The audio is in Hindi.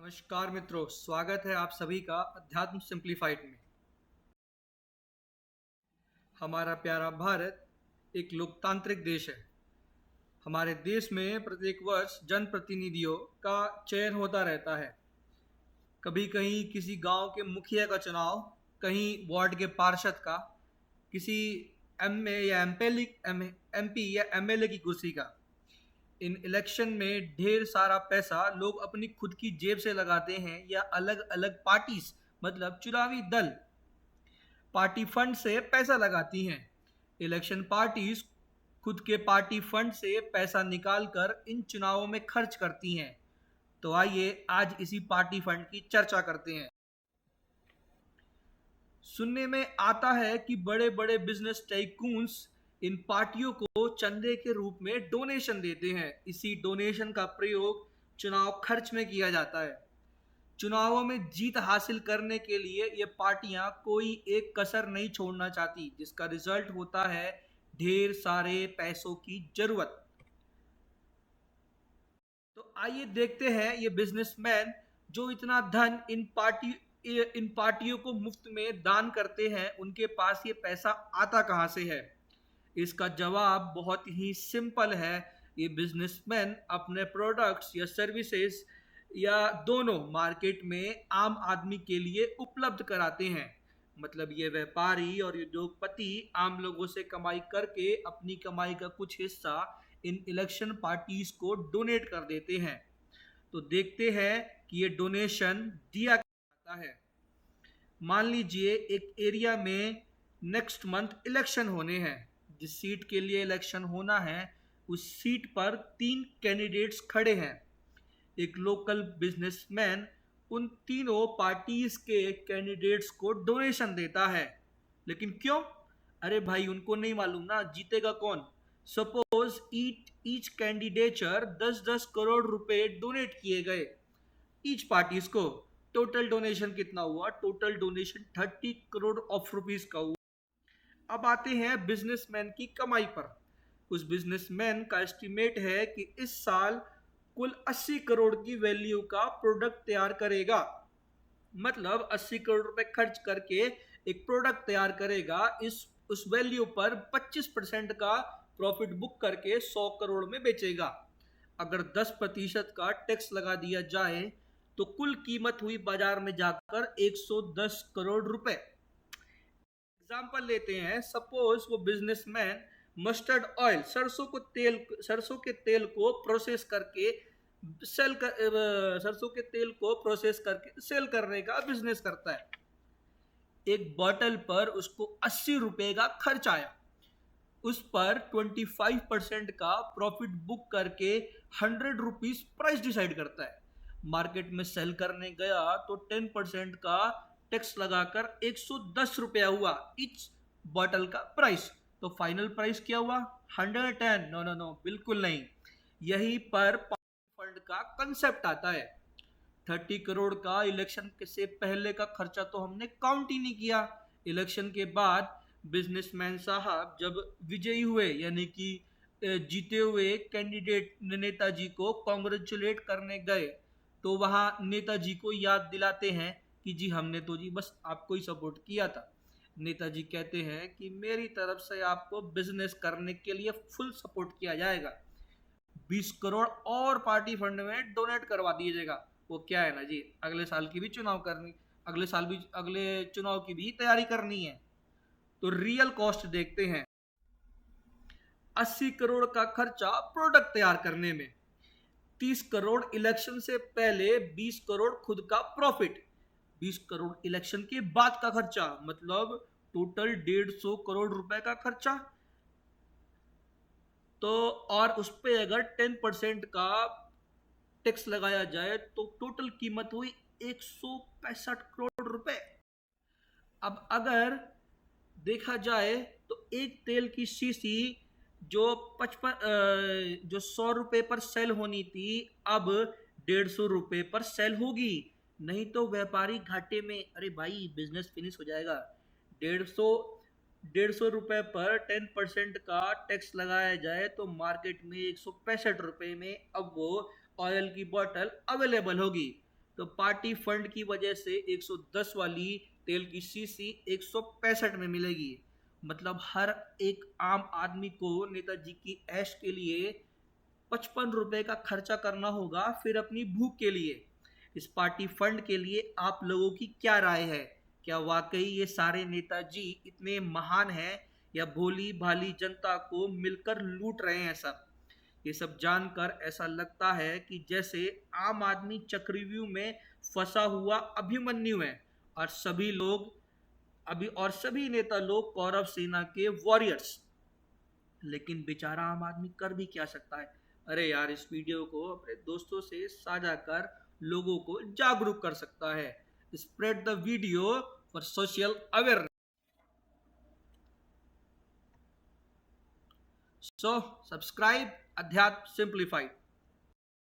नमस्कार मित्रों, स्वागत है आप सभी का अध्यात्म सिंप्लीफाइड में। हमारा प्यारा भारत एक लोकतांत्रिक देश है। हमारे देश में प्रत्येक वर्ष जनप्रतिनिधियों का चयन होता रहता है। कभी कहीं किसी गांव के मुखिया का चुनाव, कहीं वार्ड के पार्षद का, किसी एमए या एमपी या एमएलए की कुर्सी का। इन इलेक्शन में ढेर सारा पैसा लोग अपनी खुद की जेब से लगाते हैं या अलग अलग पार्टीज मतलब चुनावी दल पार्टी फंड से पैसा लगाती हैं। इलेक्शन पार्टीज खुद के पार्टी फंड से पैसा निकालकर इन चुनावों में खर्च करती हैं। तो आइए आज इसी पार्टी फंड की चर्चा करते हैं। सुनने में आता है कि बड़े बड़े बिजनेस टाइकून्स इन पार्टियों को चंदे के रूप में डोनेशन देते हैं। इसी डोनेशन का प्रयोग चुनाव खर्च में किया जाता है। चुनावों में जीत हासिल करने के लिए ये पार्टियां कोई एक कसर नहीं छोड़ना चाहती, जिसका रिजल्ट होता है ढेर सारे पैसों की जरूरत। तो आइए देखते हैं ये बिजनेसमैन जो इतना धन इन पार्टियों को मुफ्त में दान करते हैं, उनके पास ये पैसा आता कहां से है। इसका जवाब बहुत ही सिंपल है। ये बिजनेसमैन अपने प्रोडक्ट्स या सर्विसेज या दोनों मार्केट में आम आदमी के लिए उपलब्ध कराते हैं। मतलब ये व्यापारी और उद्योगपति आम लोगों से कमाई करके अपनी कमाई का कुछ हिस्सा इन इलेक्शन पार्टीज को डोनेट कर देते हैं। तो देखते हैं कि ये डोनेशन दिया जाता है। मान लीजिए एक एरिया में नेक्स्ट मंथ इलेक्शन होने हैं। जिस सीट के लिए इलेक्शन होना है उस सीट पर 3 कैंडिडेट्स खड़े हैं। एक लोकल बिजनेसमैन उन तीनों पार्टीज के कैंडिडेट्स को डोनेशन देता है। लेकिन क्यों? अरे भाई, उनको नहीं मालूम ना जीतेगा कौन। सपोज ईच कैंडिडेचर 10-10 करोड़ रुपए डोनेट किए गए ईच पार्टीज को। टोटल डोनेशन कितना हुआ? Total donation 30 crore of rupees का हुआ। अब आते हैं बिजनेसमैन की कमाई पर। उस बिजनेसमैन का एस्टिमेट है कि इस साल कुल 80 करोड़ की वैल्यू का प्रोडक्ट तैयार करेगा। मतलब 80 करोड़ रुपए खर्च करके एक प्रोडक्ट तैयार करेगा। उस वैल्यू पर 25% का प्रॉफिट बुक करके 100 करोड़ में बेचेगा। अगर 10% का टैक्स लगा दिया जाए तो कुल कीमत हुई बाजार में जाकर 110 करोड़ रुपए। एग्जाम्पल लेते हैं। सपोज वो बिजनेसमैन मस्टर्ड ऑयल, सरसों के तेल को प्रोसेस करके सेल करने का बिजनेस करता है। एक बॉटल पर उसको 80 रुपए का खर्च आया। उस पर 25% का प्रॉफिट बुक करके 100 रुपीज प्राइस डिसाइड करता है। मार्केट में सेल करने गया तो 10% का टैक्स लगाकर 110 रुपया हुआ इच बॉटल का प्राइस। तो फाइनल प्राइस क्या हुआ? 110? नो, बिल्कुल नहीं। यही पर फंड का कंसेप्ट आता है। 30 करोड़ का इलेक्शन से पहले का खर्चा तो हमने काउंट ही नहीं किया। इलेक्शन के बाद बिजनेसमैन साहब जब विजयी हुए, यानी कि जीते हुए कैंडिडेट नेताजी को कॉन्ग्रेचुलेट करने गए, तो वहां नेताजी को याद दिलाते हैं कि जी हमने तो जी बस आपको ही सपोर्ट किया था। नेताजी कहते हैं कि मेरी तरफ से आपको बिजनेस करने के लिए फुल सपोर्ट किया जाएगा, 20 करोड़ और पार्टी फंड में डोनेट करवा दीजिएगा। वो क्या है ना जी, अगले साल की भी चुनाव करनी, अगले चुनाव की भी तैयारी करनी है। तो रियल कॉस्ट देखते हैं। 80 करोड़ का खर्चा प्रोडक्ट तैयार करने में, 30 करोड़ इलेक्शन से पहले, 20 करोड़ खुद का प्रॉफिट, 20 करोड़ इलेक्शन के बाद का खर्चा, मतलब टोटल 150 करोड़ रुपए का खर्चा। तो और उस पे अगर 10% का टैक्स लगाया जाए तो टोटल कीमत हुई 165 करोड़ रुपए। अब अगर देखा जाए तो एक तेल की शीशी जो 100 रुपए पर सेल होनी थी, अब 150 रुपए पर सेल होगी। नहीं तो व्यापारी घाटे में। अरे भाई, बिजनेस फिनिश हो जाएगा। 150 रुपए पर 10% का टैक्स लगाया जाए तो मार्केट में 165 रुपए में अब वो ऑयल की बोतल अवेलेबल होगी। तो पार्टी फंड की वजह से 110 वाली तेल की शीशी 165 में मिलेगी। मतलब हर एक आम आदमी को नेताजी की ऐश के लिए 55 रुपए का खर्चा करना होगा, फिर अपनी भूख के लिए। इस पार्टी फंड के लिए आप लोगों की क्या राय है? क्या वाकई ये सारे नेताजी इतने महान हैं, या भोली भाली जनता को मिलकर लूट रहे हैं सब? ये सब जानकर ऐसा लगता है कि जैसे आम आदमी चक्रव्यूह में फंसा हुआ अभिमन्यु है, और सभी नेता लोग कौरव सेना के वॉरियर्स। लेकिन बेचारा आम आदमी कर भी क्या सकता है? अरे यार, इस वीडियो को अपने दोस्तों से साझा कर लोगों को जागरूक कर सकता है। Spread the video for social awareness. So subscribe अध्यात्म सिंप्लीफाइड।